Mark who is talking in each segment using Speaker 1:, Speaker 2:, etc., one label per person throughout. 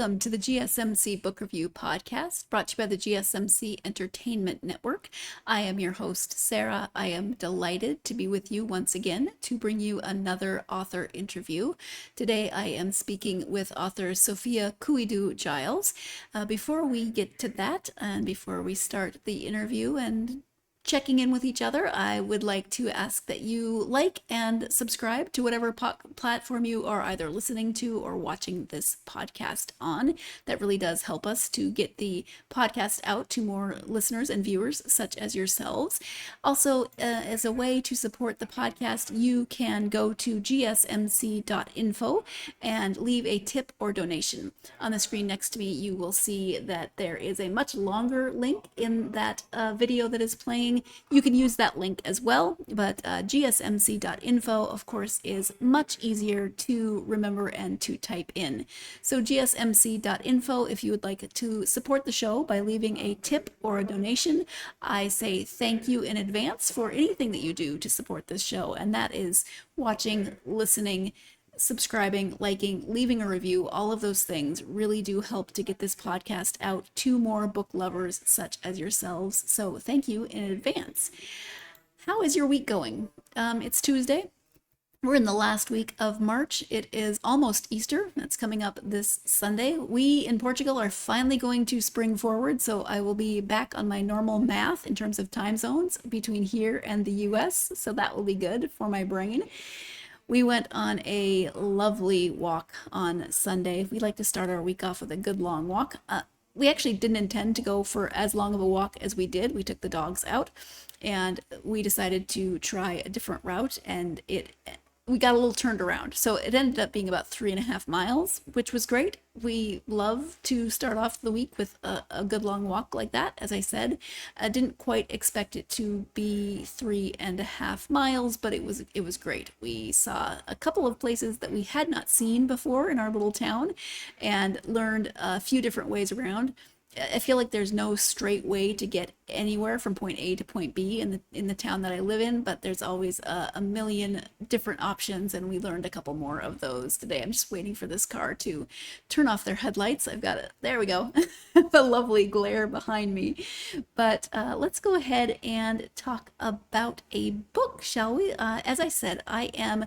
Speaker 1: Welcome to the GSMC Book Review Podcast, brought to you by the GSMC Entertainment Network. I am your host, Sarah. I am delighted to be with you once again to bring you another author interview. Today I am speaking with author Sophia Kouidou-Giles. Before we get to that, and before we start the interview and checking in with each other, I would like to ask that you like and subscribe to whatever platform you are either listening to or watching this podcast on. That really does help us to get the podcast out to more listeners and viewers such as yourselves. Also, as a way to support the podcast, you can go to gsmc.info and leave a tip or donation. On the screen next to me, you will see that there is a much longer link in that video that is playing. You can use that link as well, but gsmc.info, of course, is much easier to remember and to type in. So gsmc.info, if you would like to support the show by leaving a tip or a donation, I say thank you in advance for anything that you do to support this show, and that is watching, listening, subscribing, liking, leaving a review. All of those things really do help to get this podcast out to more book lovers such as yourselves. So thank you in advance. How is your week going? It's Tuesday. We're in the last week of March. It is almost Easter. That's coming up this Sunday. We in Portugal are finally going to spring forward, so I will be back on my normal math in terms of time zones between here and the US, so that will be good for my brain. We went on a lovely walk on Sunday. We like to start our week off with a good long walk. We actually didn't intend to go for as long of a walk as we did. We took the dogs out and we decided to try a different route, and we got a little turned around. So it ended up being about 3.5 miles, which was great. We love to start off the week with a good long walk like that. As I said, I didn't quite expect it to be 3.5 miles, but it was great. We saw a couple of places that we had not seen before in our little town and learned a few different ways around. I feel like there's no straight way to get anywhere from point A to point B in the town that I live in, but there's always a million different options, and we learned a couple more of those today. I'm just waiting for this car to turn off their headlights. I've got it. There we go. The lovely glare behind me. But let's go ahead and talk about a book, shall we? As I said, I am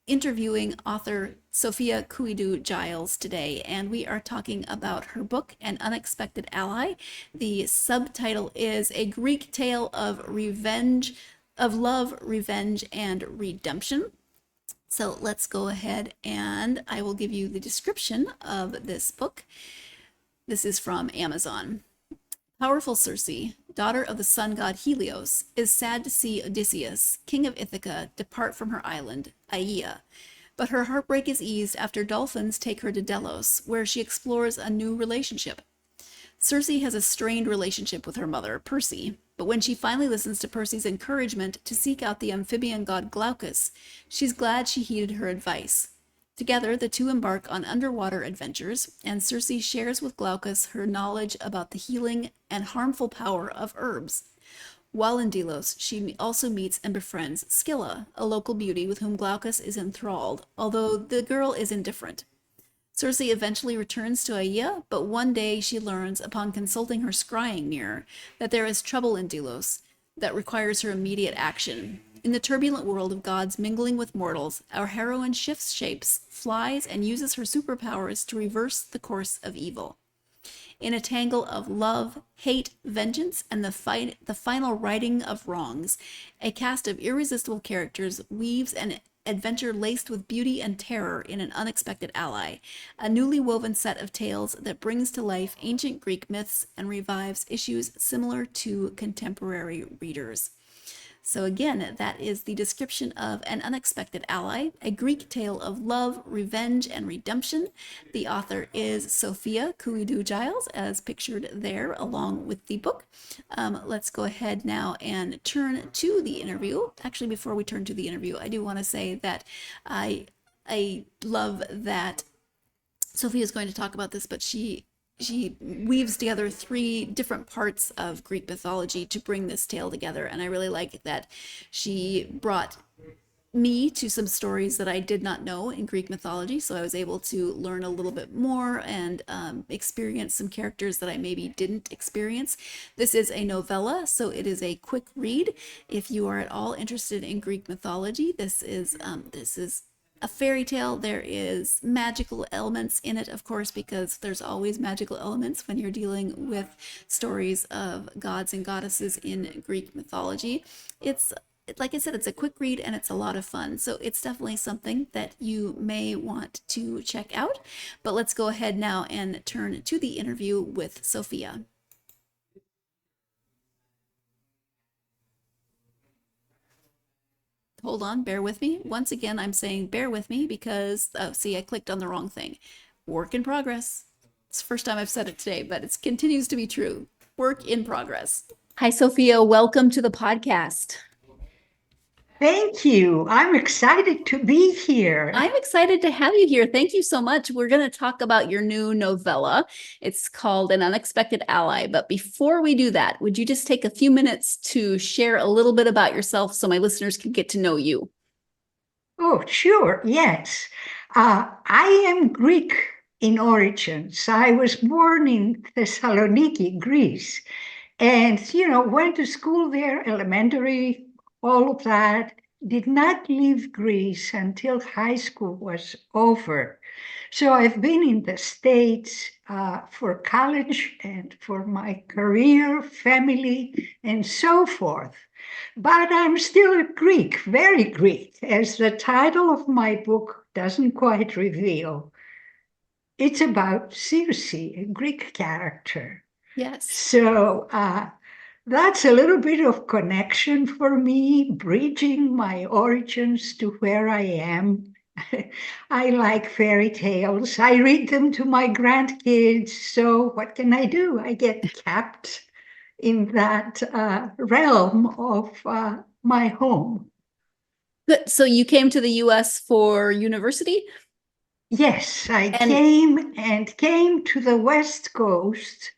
Speaker 1: interviewing author Sophia Kouidou-Giles today, and we are talking about her book, An Unexpected Ally. The subtitle is A Greek Tale of Love, Revenge, and Redemption. So let's go ahead and I will give you the description of this book. This is from Amazon. Powerful Circe, daughter of the sun god Helios, is sad to see Odysseus, king of Ithaca, depart from her island, Aeaea. But her heartbreak is eased after dolphins take her to Delos, where she explores a new relationship. Circe has a strained relationship with her mother, Perse, but when she finally listens to Perse's encouragement to seek out the amphibian god Glaucus, she's glad she heeded her advice. Together, the two embark on underwater adventures, and Circe shares with Glaucus her knowledge about the healing and harmful power of herbs. While in Delos, she also meets and befriends Scylla, a local beauty with whom Glaucus is enthralled, although the girl is indifferent. Circe eventually returns to Aeaea, but one day she learns, upon consulting her scrying mirror, that there is trouble in Delos that requires her immediate action. In the turbulent world of gods mingling with mortals, our heroine shifts shapes, flies, and uses her superpowers to reverse the course of evil. In a tangle of love, hate, vengeance, and the final righting of wrongs, a cast of irresistible characters weaves an adventure laced with beauty and terror in An Unexpected Ally, a newly woven set of tales that brings to life ancient Greek myths and revives issues similar to contemporary readers. So again, that is the description of An Unexpected Ally, a Greek tale of love, revenge, and redemption. The author is Sophia Kouidou-Giles, as pictured there along with the book. Let's go ahead now and turn to the interview. Actually, before we turn to the interview, I do want to say that I love that Sophia is going to talk about this, but she weaves together 3 different parts of Greek mythology to bring this tale together, and I really like that she brought me to some stories that I did not know in Greek mythology. So I was able to learn a little bit more and experience some characters that I maybe didn't experience. This is a novella, so it is a quick read. If you are at all interested in Greek mythology, this is a fairy tale. There is magical elements in it, of course, because there's always magical elements when you're dealing with stories of gods and goddesses in Greek mythology. It's like I said, it's a quick read and it's a lot of fun. So it's definitely something that you may want to check out. But let's go ahead now and turn to the interview with Sophia. Hold on, bear with me. Once again, I'm saying bear with me because, oh, see, I clicked on the wrong thing. Work in progress. It's the first time I've said it today, but it continues to be true. Work in progress. Hi, Sophia. Welcome to the podcast.
Speaker 2: Thank you. I'm excited to be here.
Speaker 1: I'm excited to have you here. Thank you so much. We're going to talk about your new novella. It's called An Unexpected Ally. But before we do that, would you just take a few minutes to share a little bit about yourself so my listeners can get to know you?
Speaker 2: Oh, sure. Yes. I am Greek in origin. So I was born in Thessaloniki, Greece, and, went to school there, elementary, all of that. Did not leave Greece until high school was over. So I've been in the States for college and for my career, family, and so forth. But I'm still a Greek, very Greek, as the title of my book doesn't quite reveal. It's about Circe, a Greek character.
Speaker 1: Yes.
Speaker 2: So that's a little bit of connection for me, bridging my origins to where I am. I like fairy tales. I read them to my grandkids. So what can I do? I get kept in that realm of my home.
Speaker 1: Good. So you came to the US for university?
Speaker 2: Yes, I
Speaker 1: And
Speaker 2: came to the West Coast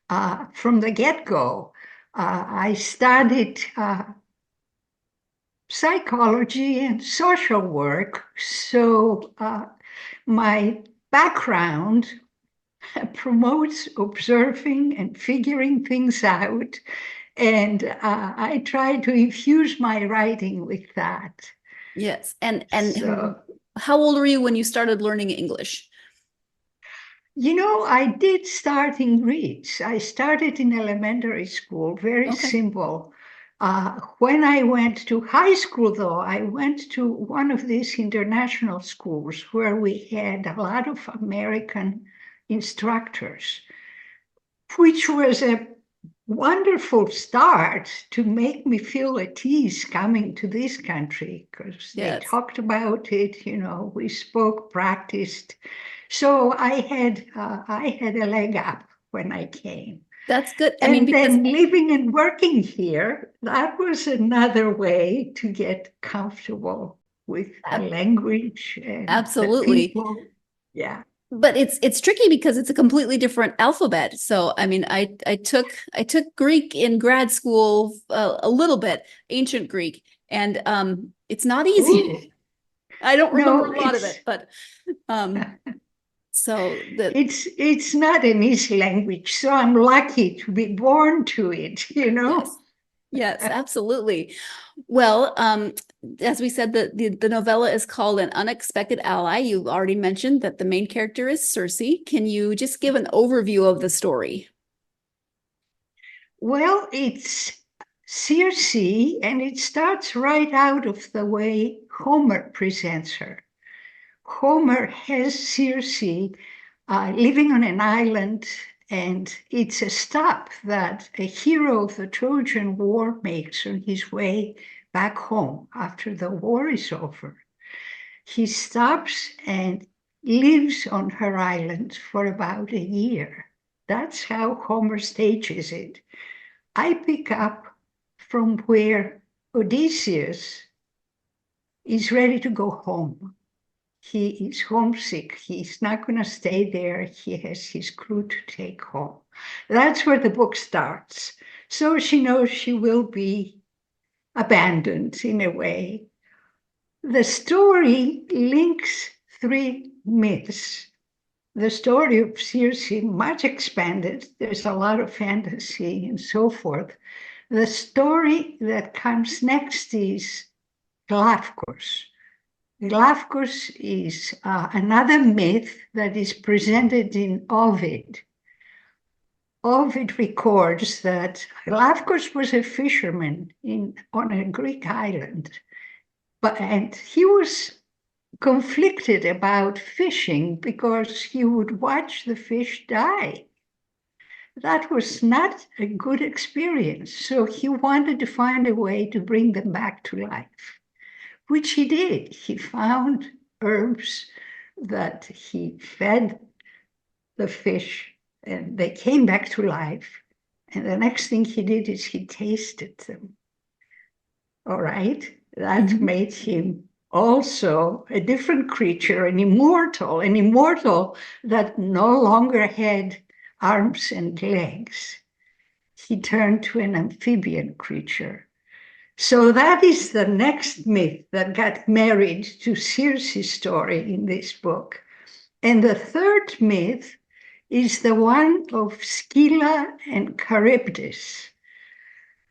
Speaker 2: from the get-go. I studied psychology and social work, so my background promotes observing and figuring things out, and I try to infuse my writing with that.
Speaker 1: yes. And
Speaker 2: So,
Speaker 1: how old were you when you started learning English?
Speaker 2: I did start in Greece. I started in elementary school, very
Speaker 1: Okay.
Speaker 2: simple. When I went to high school, though, I went to one of these international schools where we had a lot of American instructors, which was a wonderful start to make me feel at ease coming to this country because they
Speaker 1: Yes.
Speaker 2: talked about it, we spoke, practiced. So I had a leg up when I came.
Speaker 1: That's good. I mean,
Speaker 2: And
Speaker 1: because
Speaker 2: then living and working here, that was another way to get comfortable with the language and the
Speaker 1: absolutely.
Speaker 2: people. Yeah.
Speaker 1: But it's tricky because it's a completely different alphabet. So I mean, I took Greek in grad school a little bit, ancient Greek, and it's not
Speaker 2: Ooh,
Speaker 1: easy. I don't remember
Speaker 2: no,
Speaker 1: a lot of it, but um, so the
Speaker 2: it's not an easy language, so I'm lucky to be born to it.
Speaker 1: yes, yes, absolutely. Well, as we said, the novella is called An Unexpected Ally. You already mentioned that the main character is Circe. Can you just give an overview of the story?
Speaker 2: Well, it's Circe, and it starts right out of the way Homer presents her. Homer has Circe living on an island, and it's a stop that a hero of the Trojan War makes on his way back home after the war is over. He stops and lives on her island for about a year. That's how Homer stages it. I pick up from where Odysseus is ready to go home. He is homesick. He's not going to stay there. He has his crew to take home. That's where the book starts. So she knows she will be abandoned in a way. The story links three myths. The story of Circe, much expanded, there's a lot of fantasy and so forth. The story that comes next is Glafkos. Glafkos is another myth that is presented in Ovid. Ovid records that Glafkos was a fisherman on a Greek island, and he was conflicted about fishing because he would watch the fish die. That was not a good experience, so he wanted to find a way to bring them back to life, which he did. He found herbs that he fed the fish, and they came back to life. And the next thing he did is he tasted them. All right, that made him also a different creature, an immortal that no longer had arms and legs. He turned to an amphibian creature. So that is the next myth that got married to Circe's story in this book. And the third myth is the one of Scylla and Charybdis.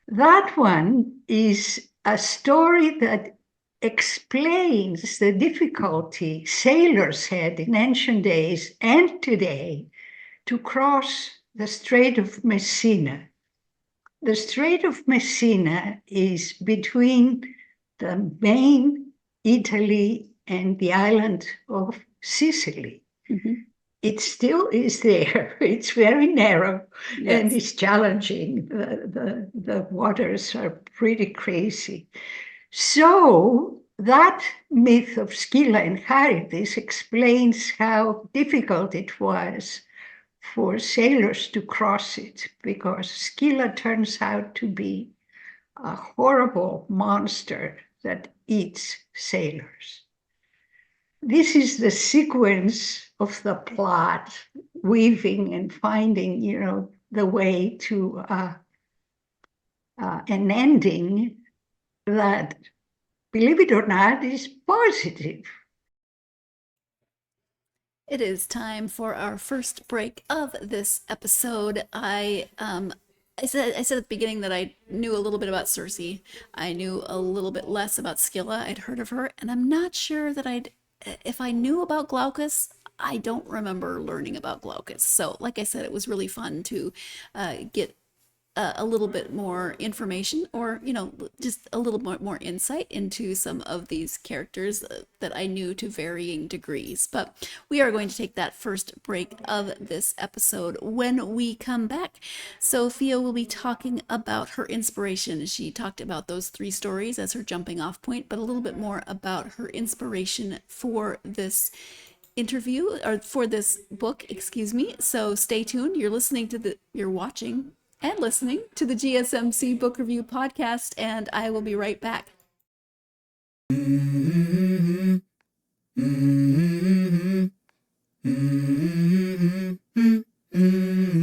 Speaker 2: That one is a story that explains the difficulty sailors had in ancient days and today to cross the Strait of Messina. The Strait of Messina is between the main Italy and the island of Sicily. Mm-hmm. It still is there. It's very narrow, yes, and it's challenging. The waters are pretty crazy. So that myth of Scylla and Charybdis explains how difficult it was for sailors to cross it, because Scylla turns out to be a horrible monster that eats sailors. This is the sequence of the plot, weaving and finding, the way to an ending that, believe it or not, is positive.
Speaker 1: It is time for our first break of this episode. I said at the beginning that I knew a little bit about Circe. I knew a little bit less about Scylla. I'd heard of her, and I'm not sure that if I knew about Glaucus, I don't remember learning about Glaucus. So, like I said, it was really fun to get a little bit more information, or just a little more insight into some of these characters that I knew to varying degrees. But we are going to take that first break of this episode. When we come back, Sophia will be talking about her inspiration. She talked about those three stories as her jumping off point, but a little bit more about her inspiration for this interview, or for this book, excuse me. So stay tuned. You're watching and listening to the GSMC Book Review Podcast, and I will be right back.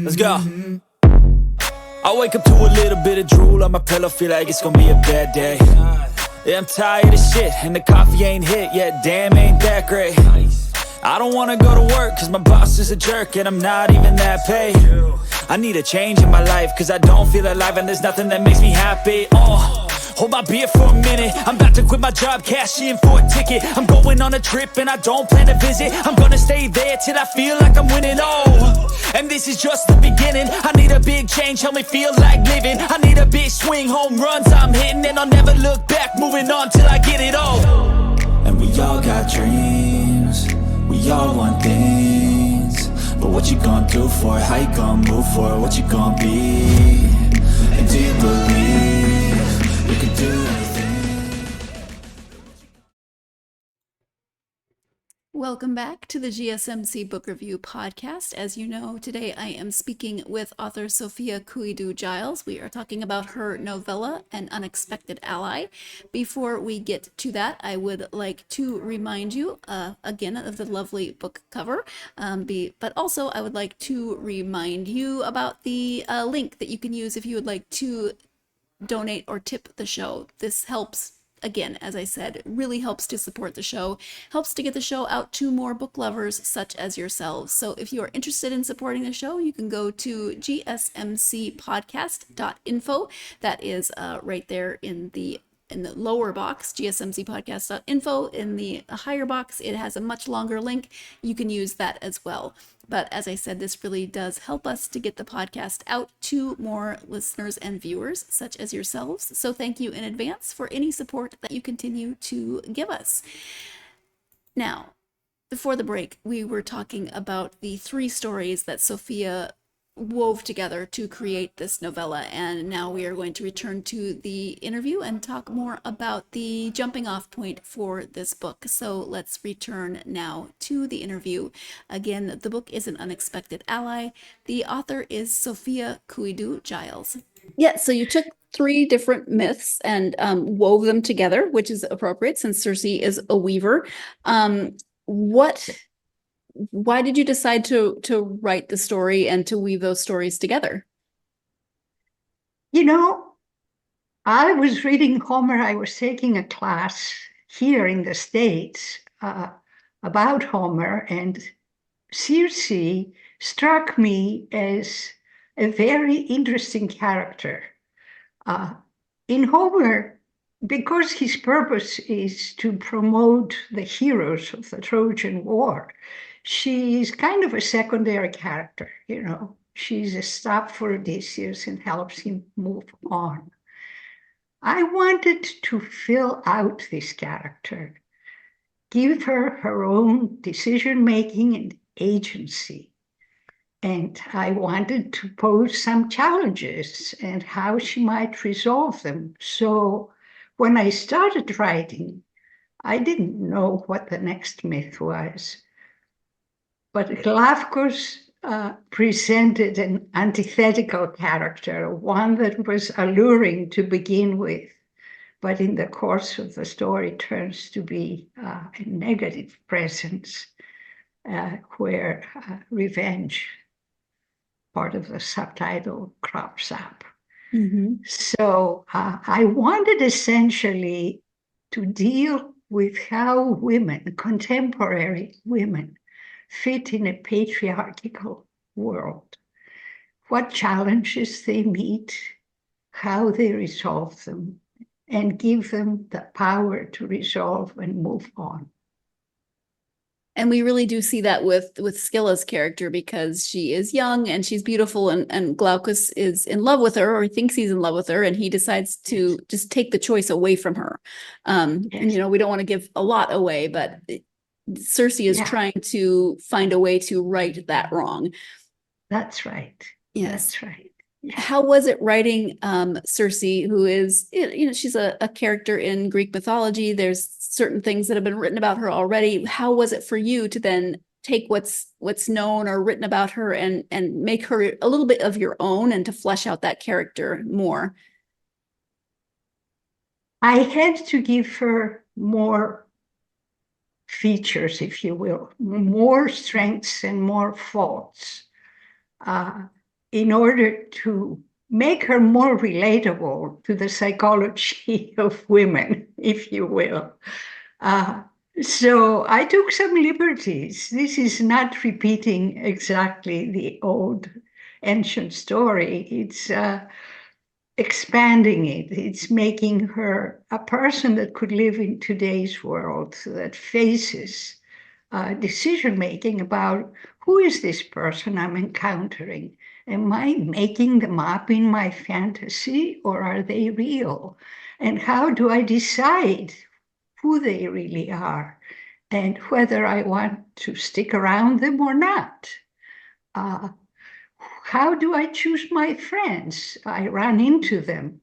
Speaker 3: Let's go. I wake up to a little bit of drool on my pillow, feel like it's gonna be a bad day. Yeah, I'm tired of shit, and the coffee ain't hit yet, damn, ain't that great. I don't wanna go to work, cause my boss is a jerk, and I'm not even that paid. I need a change in my life, cause I don't feel alive, and there's nothing that makes me happy. Hold my beer for a minute, I'm about to quit my job, cash in for a ticket. I'm going on a trip and I don't plan to visit. I'm gonna stay there till I feel like I'm winning, and this is just the beginning. I need a big change, help me feel like living. I need a big swing, home runs I'm hitting, and I'll never look back, moving on till I get it all. And we all got dreams, we all want things, but what you gonna do for it? How you gonna move for it? What you gonna be? And do you believe you can do anything?
Speaker 1: Welcome back to the GSMC Book Review Podcast. As you know, today I am speaking with author Sophia Kouidou-Giles. We are talking about her novella, An Unexpected Ally. Before we get to that, I would like to remind you again of the lovely book cover, but also I would like to remind you about the link that you can use if you would like to donate or tip the show. This helps again, as I said, it really helps to support the show, helps to get the show out to more book lovers such as yourselves. So if you are interested in supporting the show, you can go to gsmcpodcast.info. That is right there in the lower box, gsmcpodcast.info. In the higher box, it has a much longer link. You can use that as well. But as I said, this really does help us to get the podcast out to more listeners and viewers such as yourselves. So thank you in advance for any support that you continue to give us. Now, before the break, we were talking about the 3 stories that Sophia wove together to create this novella, and now we are going to return to the interview and talk more about the jumping off point for this book. So let's return now to the interview. Again, the book is An Unexpected Ally. The author is Sophia Kouidou-Giles. Yeah, so you took 3 different myths and wove them together, which is appropriate since Circe is a weaver. Why did you decide to write the story and to weave those stories together?
Speaker 2: You know, I was reading Homer. I was taking a class here in the States about Homer, and Circe struck me as a very interesting character. In Homer, because his purpose is to promote the heroes of the Trojan War, she's kind of a secondary character, you know. She's a stop for Odysseus and helps him move on. I wanted to fill out this character, give her her own decision-making and agency. And I wanted to pose some challenges and how she might resolve them. So when I started writing, I didn't know what the next myth was. But Glafkos presented an antithetical character, one that was alluring to begin with, but in the course of the story turns to be a negative presence where revenge, part of the subtitle, crops up. Mm-hmm. So I wanted essentially to deal with how women, contemporary women, fit in a patriarchal world, what challenges they meet, how they resolve them, and give them the power to resolve and move on.
Speaker 1: And we really do see that with Scylla's character, because she is young and she's beautiful, and Glaucus is in love with her, or thinks he's in love with her, and he decides to just take the choice away from her. And, you know, we don't want to give a lot away, but Circe is trying to find a way to right that wrong.
Speaker 2: That's right. Yes. That's right. Yeah.
Speaker 1: How was it writing Circe, who is, you know, she's a character in Greek mythology. There's certain things that have been written about her already. How was it for you to then take what's known or written about her and make her a little bit of your own and to flesh out that character more?
Speaker 2: I had to give her more features, if you will, more strengths and more faults, in order to make her more relatable to the psychology of women, if you will. So I took some liberties. This is not repeating exactly the old ancient story. It's expanding it. It's making her a person that could live in today's world, that faces decision-making about who is this person I'm encountering? Am I making them up in my fantasy, or are they real? And how do I decide who they really are and whether I want to stick around them or not? How do I choose my friends? I run into them.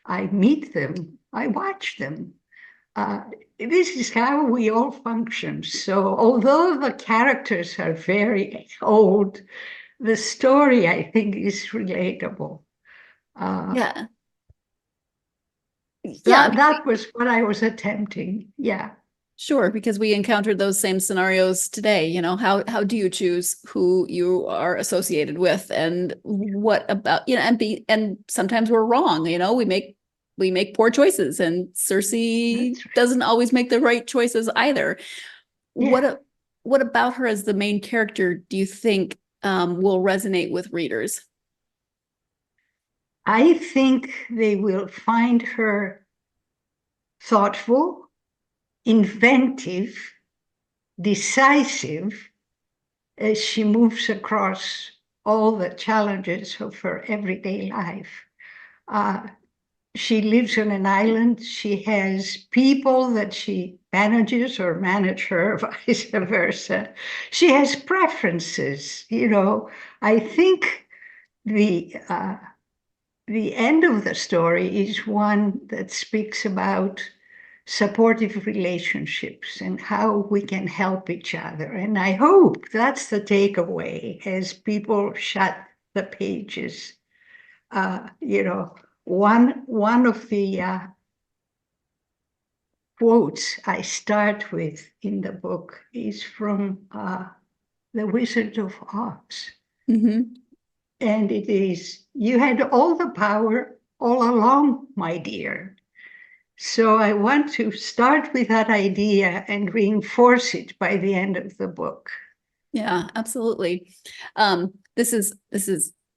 Speaker 2: I meet them. I watch them. This is how we all function. So although the characters are very old, the story, I think, is relatable.
Speaker 1: Yeah.
Speaker 2: That was what I was attempting. Yeah.
Speaker 1: Sure, because we encountered those same scenarios today. You know, how do you choose who you are associated with, and what about, you know, and sometimes we're wrong. You know, we make we make poor choices, and Circe doesn't always make the right choices either.
Speaker 2: Yeah.
Speaker 1: What about her as the main character do you think will resonate with readers?
Speaker 2: I think they will find her thoughtful, inventive, decisive as she moves across all the challenges of her everyday life. She lives on an island. She has people that she manages or manage her, vice versa. She has preferences. I think the end of the story is one that speaks about supportive relationships and how we can help each other. And I hope that's the takeaway as people shut the pages. One of the quotes I start with in the book is from The Wizard of Oz.
Speaker 1: Mm-hmm.
Speaker 2: And it is, "You had all the power all along, my dear." So I want to start with that idea and reinforce it by the end of the book.
Speaker 1: Yeah, absolutely. This is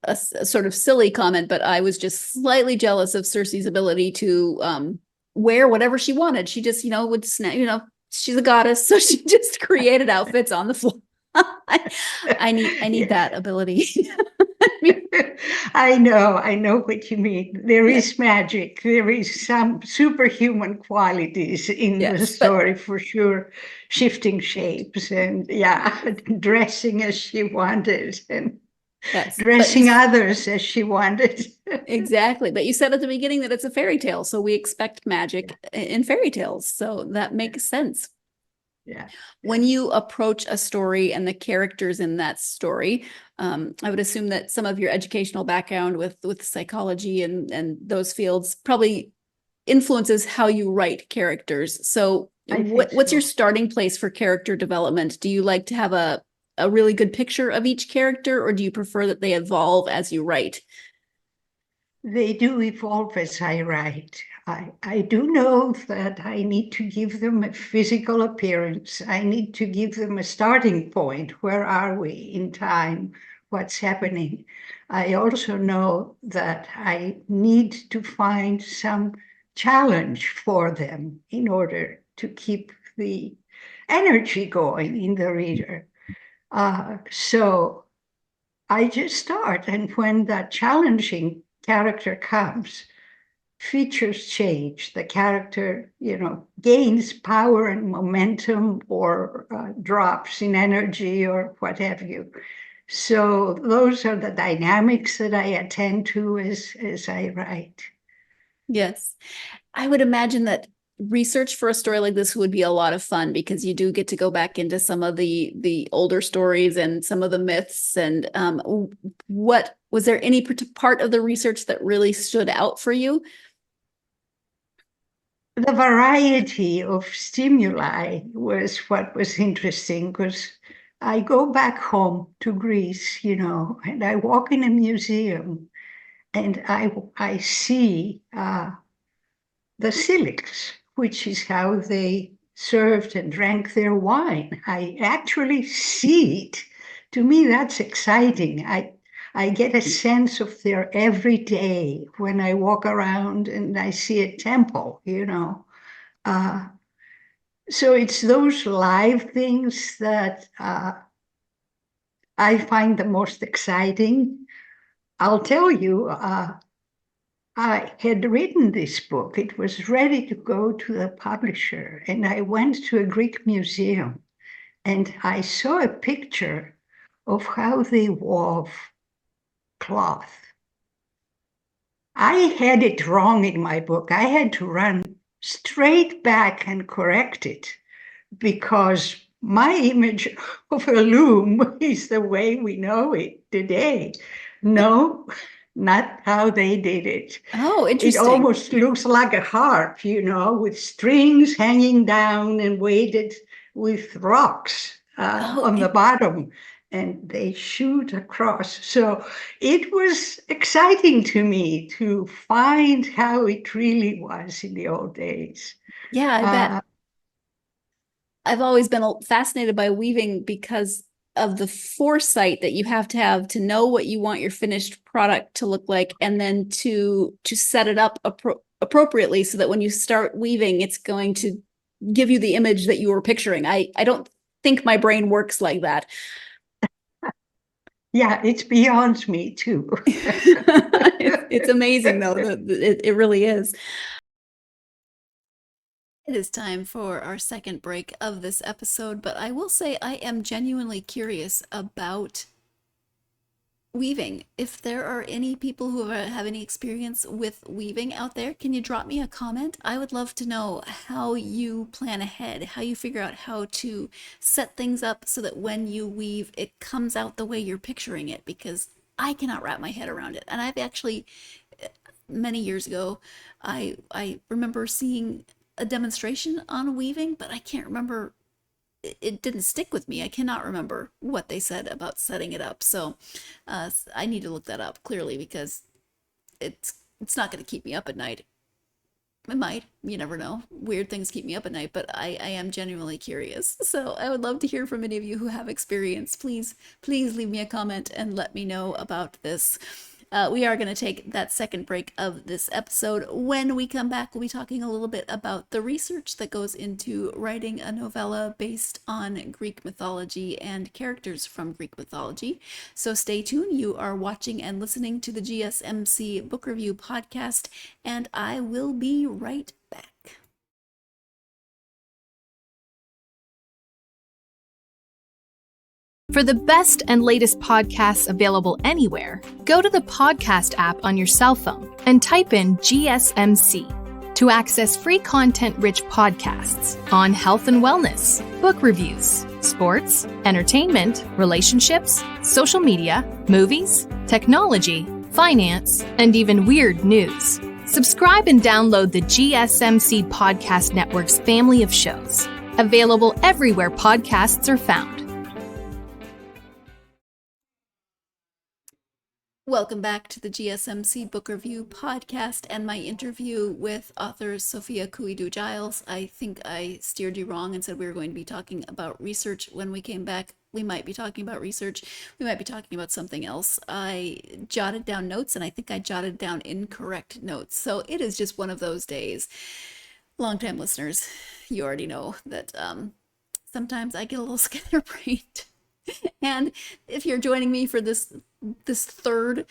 Speaker 1: a sort of silly comment, but I was just slightly jealous of Circe's ability to wear whatever she wanted. She just, would snap, she's a goddess, so she just created outfits on the floor. I need that ability.
Speaker 2: I know what you mean. There is magic. There is some superhuman qualities in the
Speaker 1: Yes,
Speaker 2: story for sure. Shifting shapes and dressing as she wanted and
Speaker 1: yes,
Speaker 2: dressing others as she wanted.
Speaker 1: Exactly. But you said at the beginning that it's a fairy tale, so we expect magic in fairy tales. So that makes sense.
Speaker 2: Yeah.
Speaker 1: When you approach a story and the characters in that story, I would assume that some of your educational background with psychology and those fields probably influences how you write characters. So what's your starting place for character development? Do you like to have a really good picture of each character, or do you prefer that they evolve as you write?
Speaker 2: They do evolve as I write. I do know that I need to give them a physical appearance. I need to give them a starting point. Where are we in time? What's happening? I also know that I need to find some challenge for them in order to keep the energy going in the reader. So I just start, and when that challenging character comes, features change. The character, gains power and momentum or drops in energy or what have you. So those are the dynamics that I attend to as I write.
Speaker 1: Yes. I would imagine that research for a story like this would be a lot of fun because you do get to go back into some of the older stories and some of the myths. And what was there any part of the research that really stood out for you?
Speaker 2: The variety of stimuli was what was interesting, because I go back home to Greece, and I walk in a museum and I see the Silics, which is how they served and drank their wine. I actually see it. To me, that's exciting. I get a sense of their everyday when I walk around and I see a temple, So it's those live things that I find the most exciting. I'll tell you, I had written this book. It was ready to go to the publisher, and I went to a Greek museum, and I saw a picture of how they wove cloth. I had it wrong in my book. I had to run straight back and correct it because my image of a loom is the way we know it today. No, not how they did it.
Speaker 1: Oh,
Speaker 2: It
Speaker 1: interesting.
Speaker 2: almost looks like a harp, with strings hanging down and weighted with rocks on the bottom. and they shoot across. So it was exciting to me to find how it really was in the old days.
Speaker 1: Yeah, I bet. I've always been fascinated by weaving because of the foresight that you have to know what you want your finished product to look like, and then to set it up appropriately so that when you start weaving, it's going to give you the image that you were picturing. I don't think my brain works like that.
Speaker 2: Yeah, it's beyond me too.
Speaker 1: It's amazing though. It really is. It is time for our second break of this episode, but I will say I am genuinely curious about weaving. If there are any people who have any experience with weaving out there, can you drop me a comment? I would love to know how you plan ahead, how you figure out how to set things up so that when you weave, it comes out the way you're picturing it, because I cannot wrap my head around it. And I've actually, many years ago, I remember seeing a demonstration on weaving, but I can't remember. It didn't stick with me. I cannot remember what they said about setting it up. So I need to look that up clearly, because it's not going to keep me up at night. It might, you never know. Weird things keep me up at night, but I am genuinely curious. So I would love to hear from any of you who have experience. Please leave me a comment and let me know about this. We are going to take that second break of this episode. When we come back, we'll be talking a little bit about the research that goes into writing a novella based on Greek mythology and characters from Greek mythology. So stay tuned. You are watching and listening to the GSMC Book Review Podcast, and I will be right back.
Speaker 4: For the best and latest podcasts available anywhere, go to the podcast app on your cell phone and type in GSMC to access free content-rich podcasts on health and wellness, book reviews, sports, entertainment, relationships, social media, movies, technology, finance, and even weird news. Subscribe and download the GSMC Podcast Network's family of shows, available everywhere podcasts are found.
Speaker 1: Welcome back to the GSMC Book Review Podcast and my interview with author Sophia Kouidou-Giles. I think I steered you wrong and said we were going to be talking about research. When we came back, we might be talking about research. We might be talking about something else. I jotted down notes, and I think I jotted down incorrect notes. So it is just one of those days. Longtime listeners, you already know that sometimes I get a little scatterbrained. And if you're joining me for this third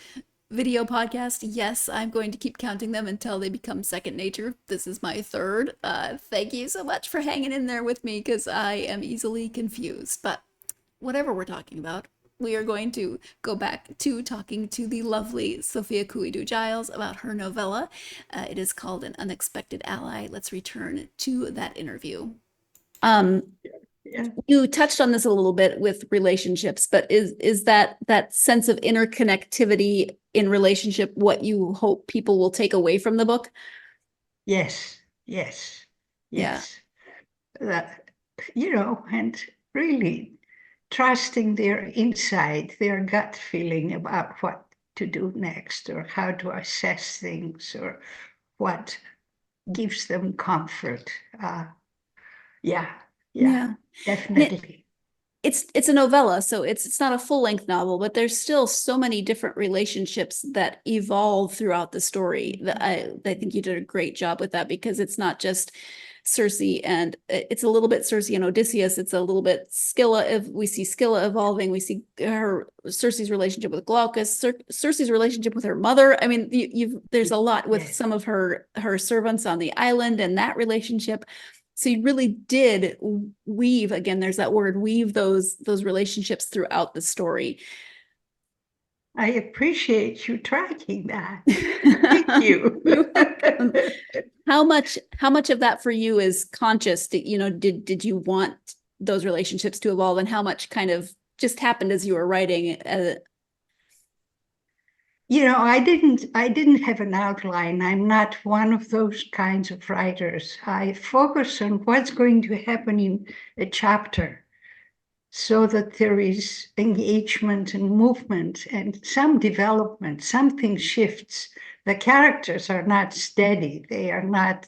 Speaker 1: video podcast, yes, I'm going to keep counting them until they become second nature. This is my third. Thank you so much for hanging in there with me, because I am easily confused. But whatever we're talking about, we are going to go back to talking to the lovely Sophia Kouidou-Giles about her novella. It is called An Unexpected Ally. Let's return to that interview. You touched on this a little bit with relationships, but is that sense of interconnectivity in relationship what you hope people will take away from the book?
Speaker 2: Yes. That, and really trusting their insight, their gut feeling about what to do next, or how to assess things, or what gives them comfort. Yeah, definitely.
Speaker 1: It's a novella, so it's not a full-length novel, but there's still so many different relationships that evolve throughout the story. That I think you did a great job with that, because it's not just Circe, and it's a little bit Circe and Odysseus. It's a little bit Scylla. We see Scylla evolving. We see Circe's relationship with Glaucus, Circe's relationship with her mother. I mean, there's a lot with some of her servants on the island and that relationship. So you really did weave, again, there's that word, weave those relationships throughout the story.
Speaker 2: I appreciate you tracking that. Thank you.
Speaker 1: You're welcome. How much of that for you is conscious? Did you want those relationships to evolve, and how much kind of just happened as you were writing?
Speaker 2: I didn't have an outline. I'm not one of those kinds of writers. I focus on what's going to happen in a chapter. so that there is engagement and movement and some development, something shifts. The characters are not steady. They are not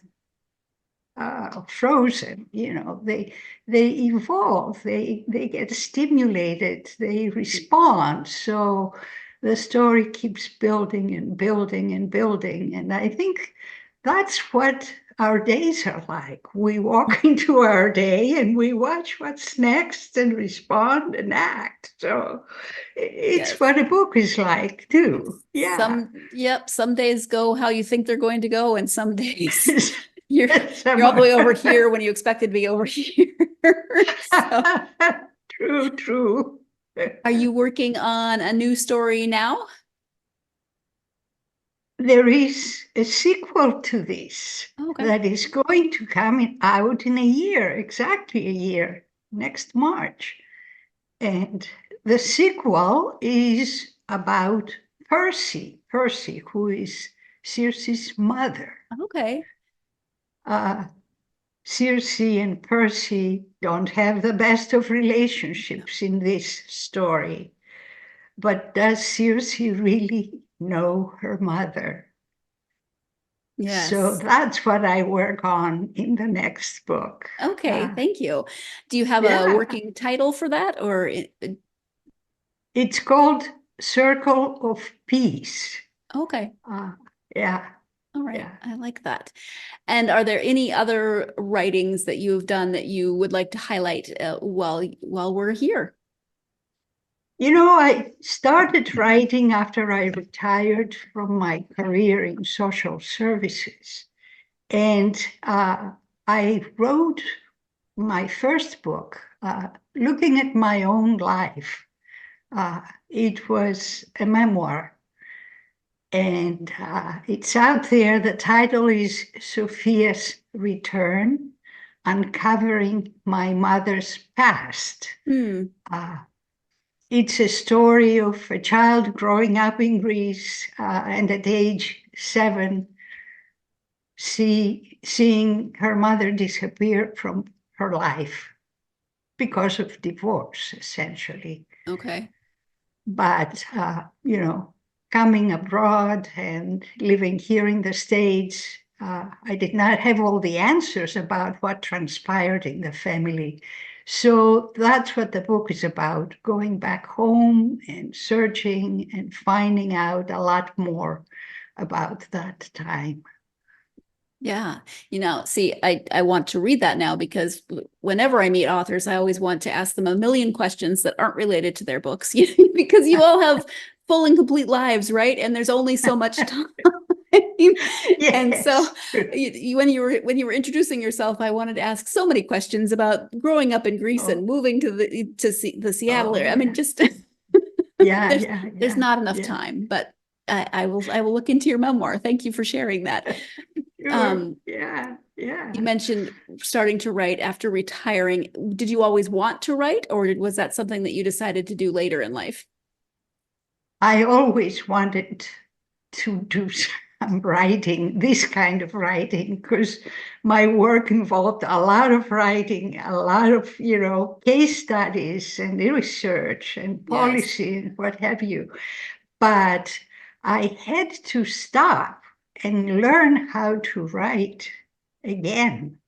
Speaker 2: frozen, they evolve, they get stimulated, they respond. So the story keeps building and building and building. And I think that's what our days are like. We walk into our day and we watch what's next and respond and act. So it's
Speaker 1: Yes.
Speaker 2: what a book is like too. Yeah.
Speaker 1: Some days go how you think they're going to go, and some days you're
Speaker 2: Some
Speaker 1: all the way over
Speaker 2: are.
Speaker 1: here when you expected to be over here. So,
Speaker 2: True.
Speaker 1: are you working on a new story now?
Speaker 2: There is a sequel to this
Speaker 1: Okay.
Speaker 2: that is going to come out in a year, exactly a year, next March. And the sequel is about Percy, who is Circe's mother.
Speaker 1: Okay.
Speaker 2: Circe and Percy don't have the best of relationships in this story. But does Circe really know her mother?
Speaker 1: Yes.
Speaker 2: So that's what I work on in the next book.
Speaker 1: Okay, thank you. Do you have a working title for that, or
Speaker 2: it's called Circle of Peace.
Speaker 1: Okay.
Speaker 2: Yeah.
Speaker 1: All right.
Speaker 2: Yeah.
Speaker 1: I like that. And are there any other writings that you've done that you would like to highlight while we're here?
Speaker 2: I started writing after I retired from my career in social services. And I wrote my first book, looking at my own life. It was a memoir. And it's out there. The title is Sophia's Return, Uncovering My Mother's Past. It's a story of a child growing up in Greece and at age 7, seeing her mother disappear from her life because of divorce, essentially.
Speaker 1: Okay.
Speaker 2: But, coming abroad and living here in the States, I did not have all the answers about what transpired in the family. So that's what the book is about, going back home and searching and finding out a lot more about that time.
Speaker 1: Yeah. See, I want to read that now, because whenever I meet authors, I always want to ask them a million questions that aren't related to their books, because you all have full and complete lives, right? And there's only so much time.
Speaker 2: Yes.
Speaker 1: And so when you were introducing yourself, I wanted to ask so many questions about growing up in Greece and moving to the Seattle area. I mean, just there's not enough time, but I will look into your memoir. Thank you for sharing that.
Speaker 2: Yeah.
Speaker 1: You mentioned starting to write after retiring. Did you always want to write, or was that something that you decided to do later in life?
Speaker 2: I always wanted to do some writing, this kind of writing, because my work involved a lot of writing, a lot of, case studies and research and policy and what have you. But I had to stop and learn how to write again.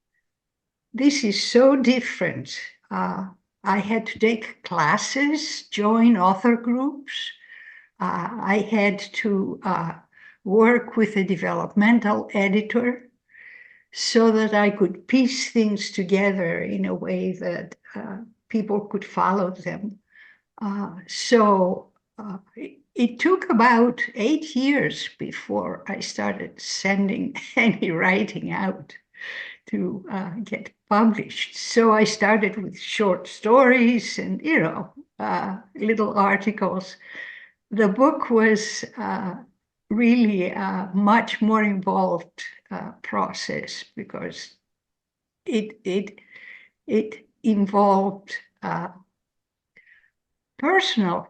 Speaker 2: This is so different. I had to take classes, join author groups. I had to work with a developmental editor so that I could piece things together in a way that people could follow them. It took about 8 years before I started sending any writing out to get published. So I started with short stories and, little articles. The book was really a much more involved process, because it involved personal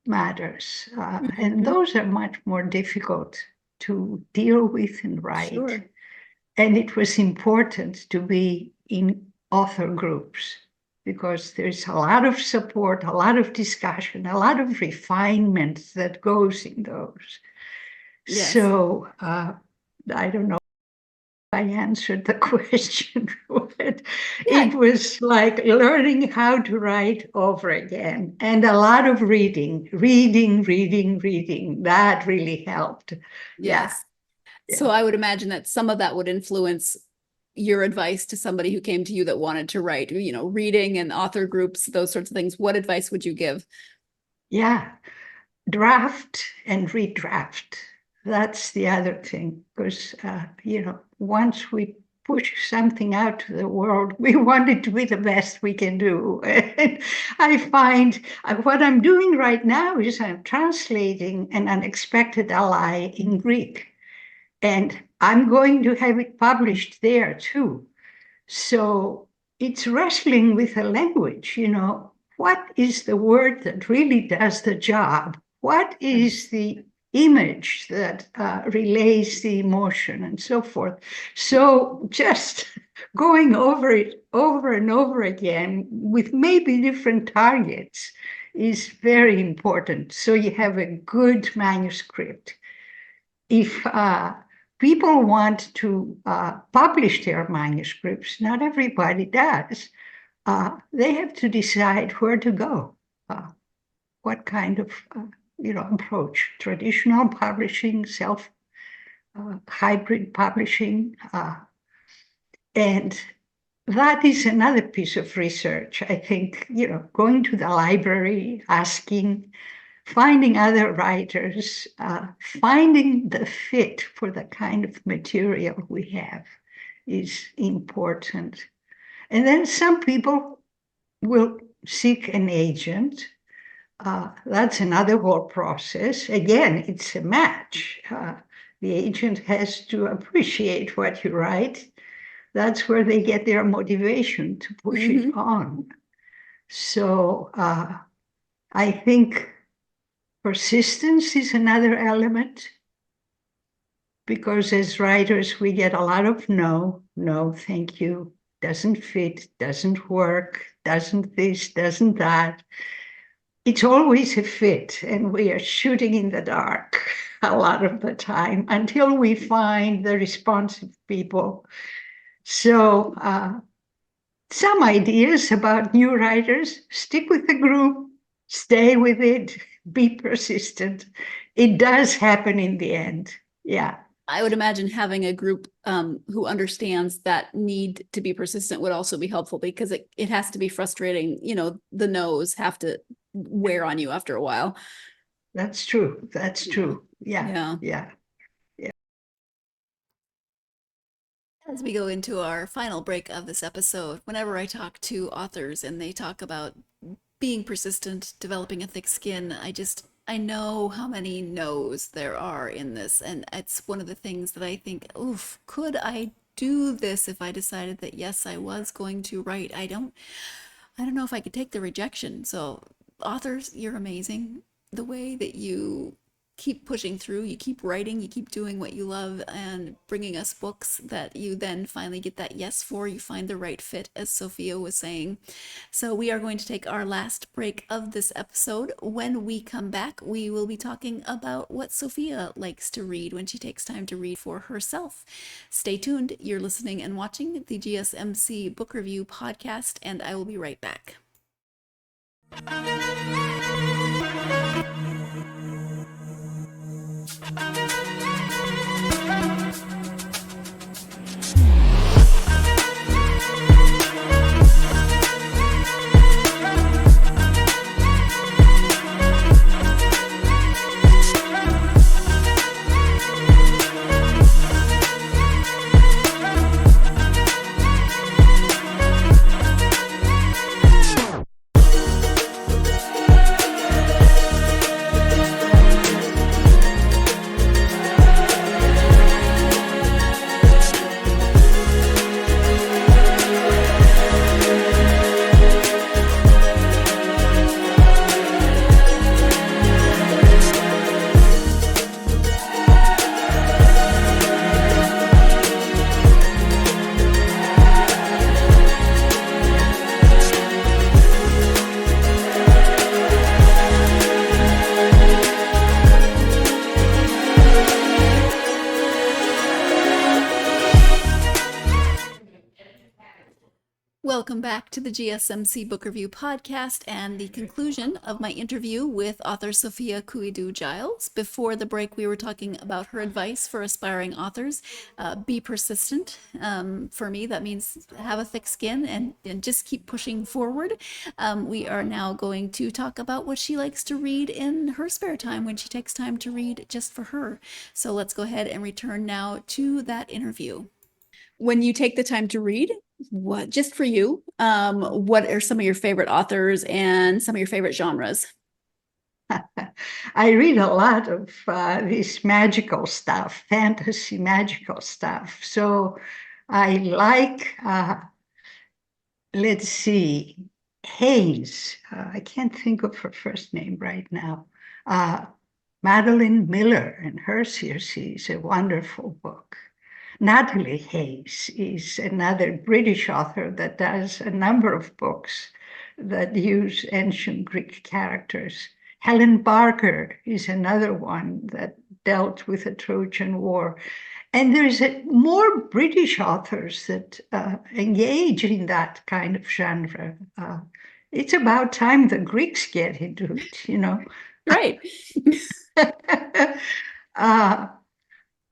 Speaker 2: matters, and those are much more difficult to deal with and write.
Speaker 1: Sure.
Speaker 2: And it was important to be in author groups because there's a lot of support, a lot of discussion, a lot of refinement that goes in those.
Speaker 1: Yes.
Speaker 2: So I don't know if I answered the question, but it was like learning how to write over again, and a lot of reading. That really helped.
Speaker 1: Yes. So I would imagine that some of that would influence your advice to somebody who came to you that wanted to write, reading and author groups, those sorts of things. What advice would you give?
Speaker 2: Yeah. Draft and redraft. That's the other thing, because, once we push something out to the world, we want it to be the best we can do. And I find what I'm doing right now is I'm translating An Unexpected Ally in Greek. And I'm going to have it published there too. So it's wrestling with a language, what is the word that really does the job? What is the image that relays the emotion and so forth? So just going over it over and over again with maybe different targets is very important. So you have a good manuscript. If people want to publish their manuscripts, not everybody does. They have to decide where to go, what kind of approach: traditional publishing, hybrid publishing, and that is another piece of research. I think going to the library, asking, finding other writers, finding the fit for the kind of material we have is important. And then some people will seek an agent. That's another whole process. Again, it's a match. The agent has to appreciate what you write. That's where they get their motivation to push it on. So I think persistence is another element, because as writers, we get a lot of no, thank you, doesn't fit, doesn't work, doesn't this, doesn't that. It's always a fit, and we are shooting in the dark a lot of the time until we find the responsive people. So some ideas about new writers: stick with the group, stay with it, be persistent. It does happen in the end. Yeah.
Speaker 1: I would imagine having a group who understands that need to be persistent would also be helpful, because it has to be frustrating. The no's have to wear on you after a while.
Speaker 2: That's true. That's true. Yeah.
Speaker 1: As we go into our final break of this episode, whenever I talk to authors and they talk about being persistent, developing a thick skin, I know how many no's there are in this. And it's one of the things that I think, oof, could I do this if I decided that, yes, I was going to write? I don't know if I could take the rejection. So authors, you're amazing. The way that you keep pushing through, you keep writing, you keep doing what you love and bringing us books that you then finally get that yes for. You find the right fit, as Sophia was saying. So we are going to take our last break of this episode. When we come back, we will be talking about what Sophia likes to read when she takes time to read for herself. Stay tuned. You're listening and watching the GSMC Book Review Podcast, and I will be right back. Welcome back to the GSMC Book Review Podcast and the conclusion of my interview with author Sophia Kouidou-Giles. Before the break, we were talking about her advice for aspiring authors. Be persistent. For me, that means have a thick skin and just keep pushing forward. We are now going to talk about what she likes to read in her spare time when she takes time to read just for her. So let's go ahead and return now to that interview. When you take the time to read, what just for you, what are some of your favorite authors and some of your favorite genres?
Speaker 2: I read a lot of this magical stuff, fantasy magical stuff. So I like, let's see, Hayes. I can't think of her first name right now. Madeline Miller and her Circe is a wonderful book. Natalie Hayes is another British author that does a number of books that use ancient Greek characters. Helen Barker is another one that dealt with the Trojan War. And there's more British authors that engage in that kind of genre. It's about time the Greeks get into it, you know.
Speaker 1: Right.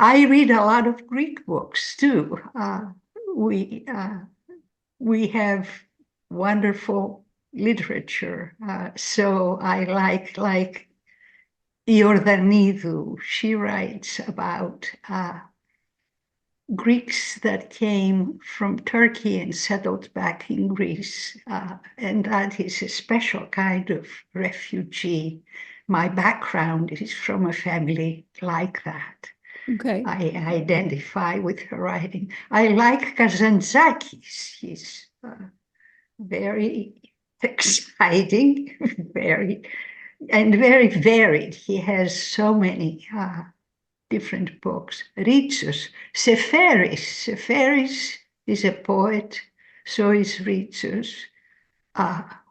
Speaker 2: I read a lot of Greek books too. We have wonderful literature. So I like Iordanidou. She writes about Greeks that came from Turkey and settled back in Greece. And that is a special kind of refugee. My background is from a family like that.
Speaker 1: Okay.
Speaker 2: I identify with her writing. I like Kazantzakis. He's very exciting, very varied. He has so many different books. Ritsos, Seferis is a poet, so is Ritsos.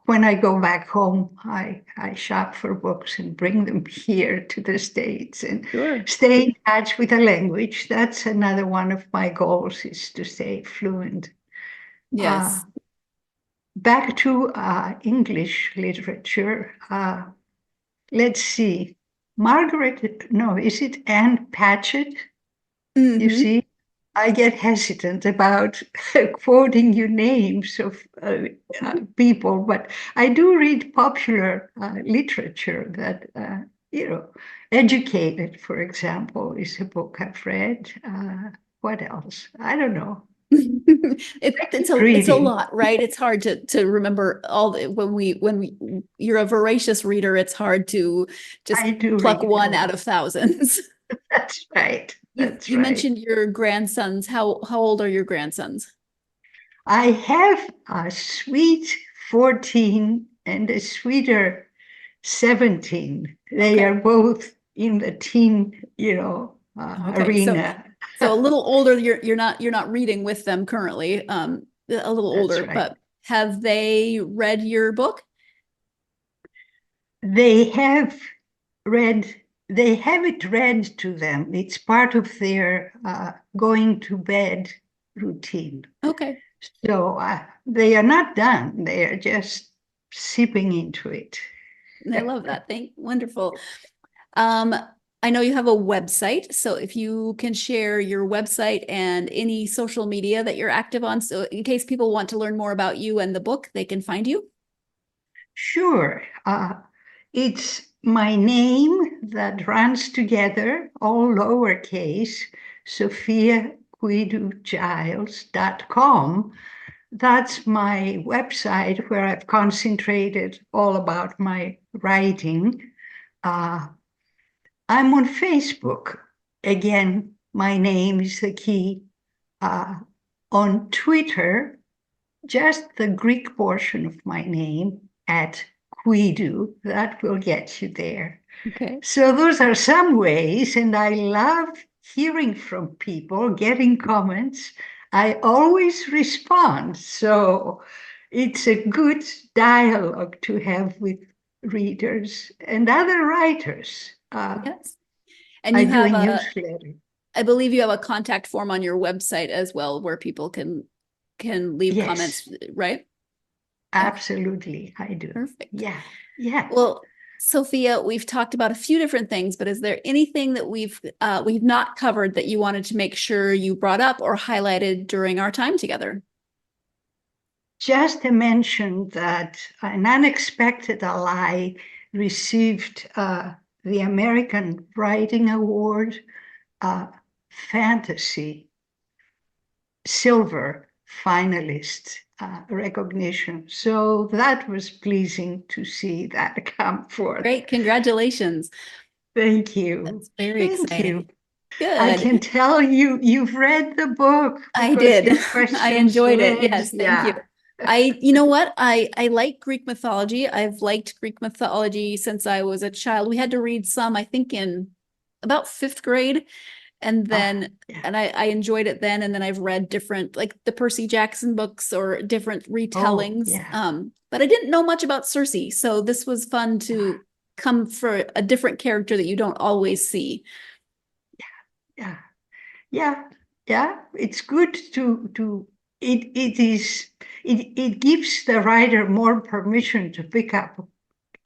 Speaker 2: When I go back home, I shop for books and bring them here to the States and stay in touch with the language. That's another one of my goals, is to stay fluent.
Speaker 1: Yes.
Speaker 2: Back to English literature. Let's see. Is it Anne Patchett?
Speaker 1: Mm-hmm.
Speaker 2: You see? I get hesitant about quoting you names of people, but I do read popular literature that, Educated, for example, is a book I've read. What else? I don't know.
Speaker 1: It's a lot, right? It's hard to remember all when you're a voracious reader, it's hard to just pluck one out of thousands.
Speaker 2: That's right.
Speaker 1: You mentioned your grandsons. How old are your grandsons?
Speaker 2: I have a sweet 14 and a sweeter 17. They are both in the teen, arena.
Speaker 1: So a little older. You're not reading with them currently. A little older,
Speaker 2: right.
Speaker 1: But have they read your book?
Speaker 2: They have read. They have it read to them. It's part of their going to bed routine.
Speaker 1: Okay.
Speaker 2: So they are not done. They are just sipping into it.
Speaker 1: I love that. Wonderful. I know you have a website, so if you can share your website and any social media that you're active on, so in case people want to learn more about you and the book, they can find you.
Speaker 2: Sure. It's my name that runs together, all lowercase, SophiaKouidou-Giles.com. That's my website where I've concentrated all about my writing. I'm on Facebook. Again, my name is the key. On Twitter, just the Greek portion of my name, at Kouidou, that will get you there.
Speaker 1: Okay.
Speaker 2: So those are some ways, and I love hearing from people, getting comments. I always respond, so it's a good dialogue to have with readers and other writers.
Speaker 1: Yes, and you have a newsletter. I believe you have a contact form on your website as well, where people can leave comments, right?
Speaker 2: Absolutely, I do.
Speaker 1: Perfect.
Speaker 2: Yeah, yeah.
Speaker 1: Well, Sophia, we've talked about a few different things, but is there anything that we've not covered that you wanted to make sure you brought up or highlighted during our time together?
Speaker 2: Just to mention that an unexpected ally received the American Writing Award Fantasy Silver finalist recognition. So that was pleasing to see that come forth.
Speaker 1: Great, congratulations.
Speaker 2: Thank you.
Speaker 1: That's very
Speaker 2: Thank
Speaker 1: exciting.
Speaker 2: you.
Speaker 1: Good.
Speaker 2: I can tell you've read the book.
Speaker 1: I
Speaker 2: because
Speaker 1: did.
Speaker 2: your
Speaker 1: I
Speaker 2: questions
Speaker 1: enjoyed it.
Speaker 2: led-
Speaker 1: Yes, thank
Speaker 2: yeah.
Speaker 1: you. You know what? I like Greek mythology. I've liked Greek mythology since I was a child. We had to read some, I think, in about fifth grade. And then,
Speaker 2: yeah.
Speaker 1: and I enjoyed it then. And then I've read different, like the Percy Jackson books or different retellings.
Speaker 2: yeah.
Speaker 1: But I didn't know much about Circe. So this was fun to come for a different character that you don't always see.
Speaker 2: Yeah. It's good to it gives the writer more permission to pick up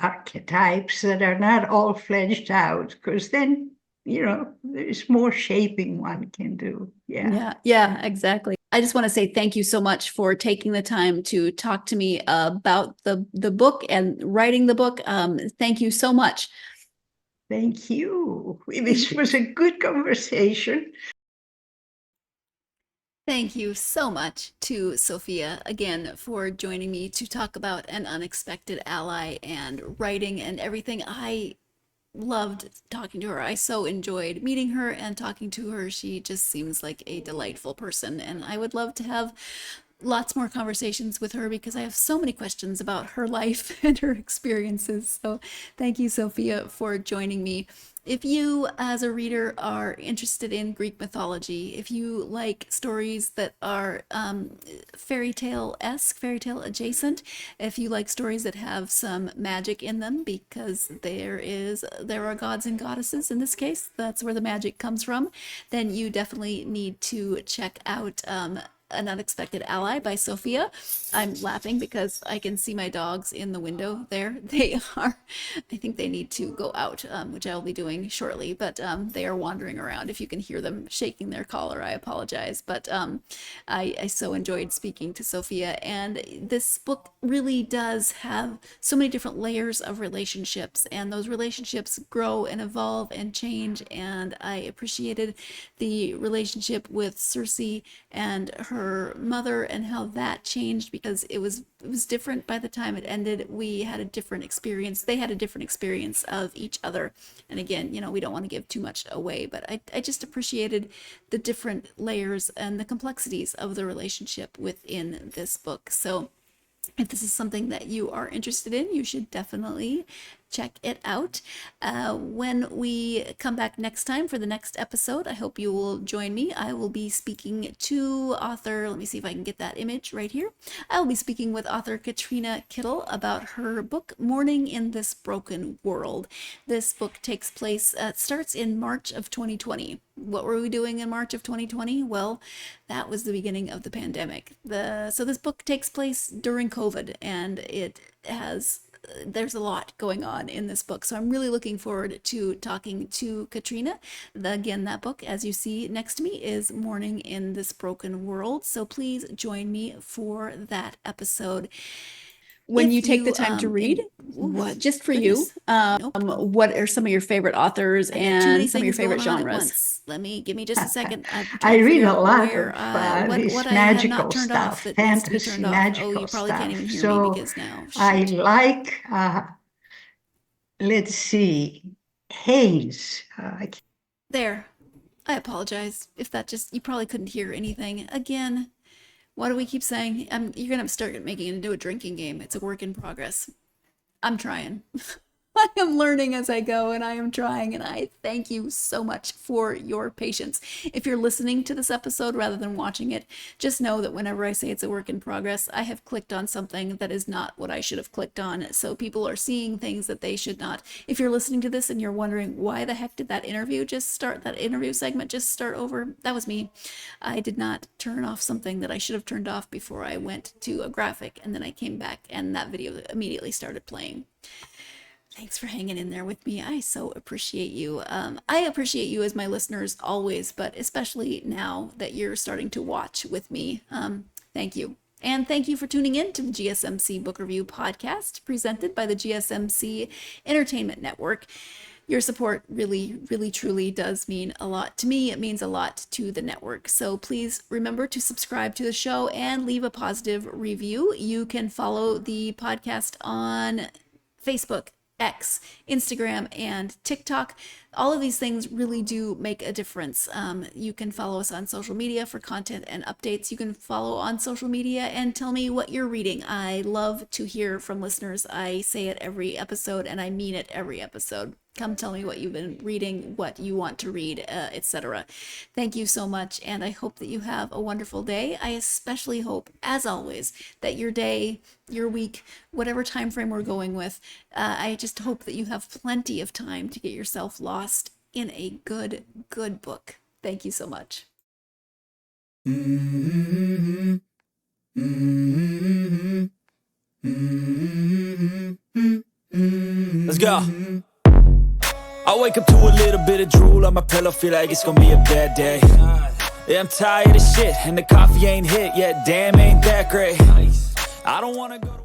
Speaker 2: archetypes that are not all fleshed out, because then there's more shaping one can do.
Speaker 1: Yeah, exactly. I just want to say thank you so much for taking the time to talk to me about the book and writing the book. Thank you so much.
Speaker 2: Thank you. This was a good conversation.
Speaker 1: Thank you so much to Sophia again for joining me to talk about An Unexpected Ally and writing and everything. I loved talking to her. I so enjoyed meeting her and talking to her. She just seems like a delightful person, and I would love to have lots more conversations with her because I have so many questions about her life and her experiences. So thank you, Sophia, for joining me. If you, as a reader, are interested in Greek mythology, if you like stories that are fairy tale-esque, fairy tale adjacent, if you like stories that have some magic in them, because there are gods and goddesses in this case, that's where the magic comes from, then you definitely need to check out An Unexpected Ally by Sophia. I'm laughing because I can see my dogs in the window there. I think they need to go out, which I will be doing shortly, but they are wandering around. If you can hear them shaking their collar, I apologize. But I so enjoyed speaking to Sophia, and this book really does have so many different layers of relationships, and those relationships grow and evolve and change, and I appreciated the relationship with Circe and her mother and how that changed because it was different by the time it ended. We had a different experience. They had a different experience of each other. And again, we don't want to give too much away, but I just appreciated the different layers and the complexities of the relationship within this book. So if this is something that you are interested in, you should definitely check it out. When we come back next time for the next episode, I hope you will join me. I will be speaking to author, let me see if I can get that image right here. I will be speaking with author Katrina Kittle about her book, Mourning in This Broken World. This book takes place, starts in March of 2020. What were we doing in March of 2020? Well, that was the beginning of the pandemic. So this book takes place during COVID, and there's a lot going on in this book. So I'm really looking forward to talking to Katrina. Again, that book, as you see next to me, is Mourning in This Broken World. So please join me for that episode. When you take the time to read, just for you, what are some of your favorite authors and some of your favorite genres? Give me just a second.
Speaker 2: I read a lot of this magical stuff, fantasy magical stuff.
Speaker 1: Can't even hear
Speaker 2: so
Speaker 1: me because now.
Speaker 2: I like, let's see, Hayes.
Speaker 1: There. I apologize if you probably couldn't hear anything. Again, why do we keep saying, you're going to start making it into a drinking game. It's a work in progress. I'm trying. I am learning as I go, and I am trying, and I thank you so much for your patience. If you're listening to this episode rather than watching it, just know that whenever I say it's a work in progress, I have clicked on something that is not what I should have clicked on, so people are seeing things that they should not. If you're listening to this and you're wondering why the heck did that interview segment just start over, that was me. I did not turn off something that I should have turned off before I went to a graphic, and then I came back and that video immediately started playing. Thanks for hanging in there with me. I so appreciate you. I appreciate you as my listeners always, but especially now that you're starting to watch with me. Thank you. And thank you for tuning in to the GSMC Book Review Podcast, presented by the GSMC Entertainment Network. Your support really, really, truly does mean a lot to me. It means a lot to the network. So please remember to subscribe to the show and leave a positive review. You can follow the podcast on Facebook, X, Instagram, and TikTok. All of these things really do make a difference. You can follow us on social media for content and updates. You can follow on social media and tell me what you're reading. I love to hear from listeners. I say it every episode, and I mean it every episode. Come tell me what you've been reading, what you want to read, etc. Thank you so much, and I hope that you have a wonderful day. I especially hope, as always, that your day, your week, whatever time frame we're going with, I just hope that you have plenty of time to get yourself lost in a good book. Thank you so much.
Speaker 3: Let's go. I wake up to a little bit of drool on my pillow, feel like it's gonna be a bad day. Yeah, I'm tired of shit, and the coffee ain't hit yet, damn, ain't that great. I don't wanna go to